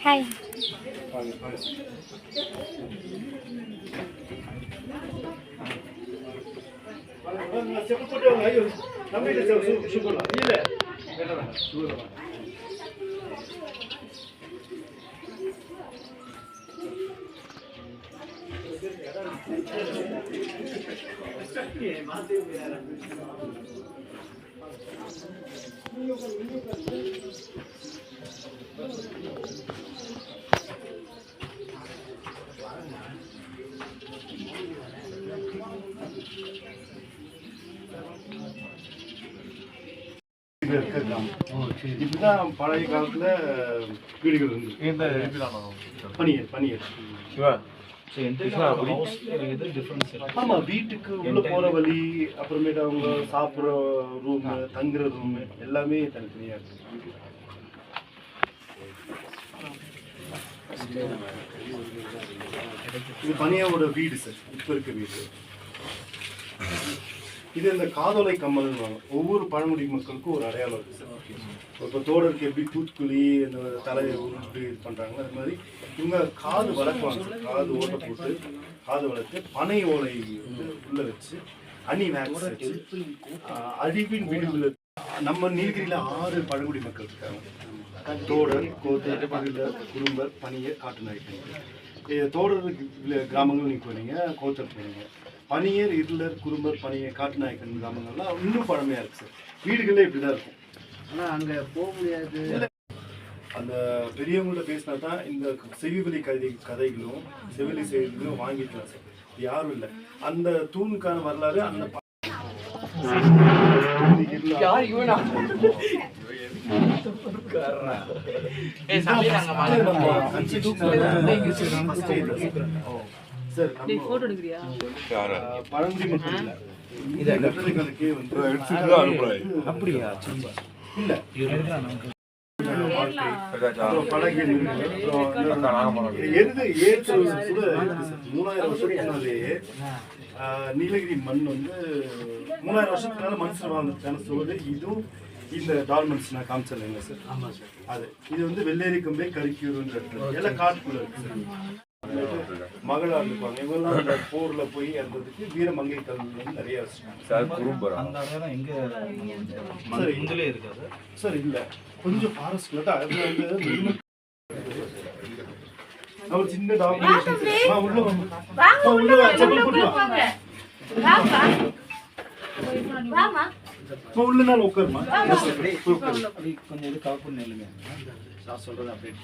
Hi. இதுதான் பழைய காலத்துல வீடுகள் இருந்து பனியர் ஆமா, வீட்டுக்கு உள்ள போற வழி, அப்புறமேட்டு அவங்க சாப்பிட்ற ரூம், தங்குற ரூம் எல்லாமே தனித்தனியா இருக்கு. இது பனியாவோட வீடு சார், இப்ப இருக்க வீடு. இது இந்த காதோலை கம்மல்வாங்க. ஒவ்வொரு பழங்குடி மக்களுக்கும் ஒரு அடையாளம் இருக்கு சார். இப்போ தோடருக்கு எப்படி தூத்துக்குழி இந்த தலையை உருட்டு இது பண்றாங்களோ அது மாதிரி இவங்க காது வளர்க்குவாங்க சார். காது ஓட்ட போட்டு காது வளர்த்து பனை ஓலை வந்து உள்ள வச்சு அணி வேக்ஸ் வச்சு அழிவின் வீடுகள். நம்ம நீலகிரியில 6 பழங்குடி மக்கள் இருக்காங்க. தோடர், கோத்தர், பகிலர், குறும்பர், பனியர், காட்டுநாயக்கர். தோடர் கிராமங்கள் நீங்க போனீங்க, கோத்தர் போனீங்க. பனியர், இருளர், குறும்பர், பனியர், காட்டுநாயக்கன் கிராமங்கள்லாம் இன்னும் பழமையா இருக்கு சார். வீடுகளே இப்படிதான் இருக்கும். ஆனா அங்க போக முடியாது. அந்த பெரியவங்கள்ட்ட பேசினா தான் இந்த செவிவெளி கதைகளும் செவிலி செய்திகளும் வாங்கிக்கலாம் சார். யாரும் இல்லை. அந்த தூணுக்கான வரலாறு அந்த பழங்குடி மக்கள் அப்படியா? இல்ல ஏற்று கூட 3000 வருஷத்துக்கு முன்னாலேயே நீலகிரி மண் வந்து 3000 வருஷத்துக்கு மேல மனுஷன் வாழ்ந்ததுக்கான சோறு. இதுவும் இந்த டால்மெண்ட்ஸ் நான் காமிச்சிருந்தேங்க சார். அது இது வந்து வெள்ளேரி கம்பை கரிக்கூருன்ற எல்லாம் காட்டுக்குள்ள இருக்கு சார். மகளா இருப்பாங்க இவங்கெல்லாம் அந்த போர்ல போய் இறந்ததுக்கு வீரமங்கை கல்வி நிறைய இருக்காது சார். இல்ல கொஞ்சம் ஃபாரஸ்ட்ல தான் அது வந்து ஒரு சின்ன டாக்குமெண்டேஷன் உள்ள நாள் உட்காருமா கொஞ்சம் இது காப்பு இல்லைங்க நான் சொல்றது அப்படியே.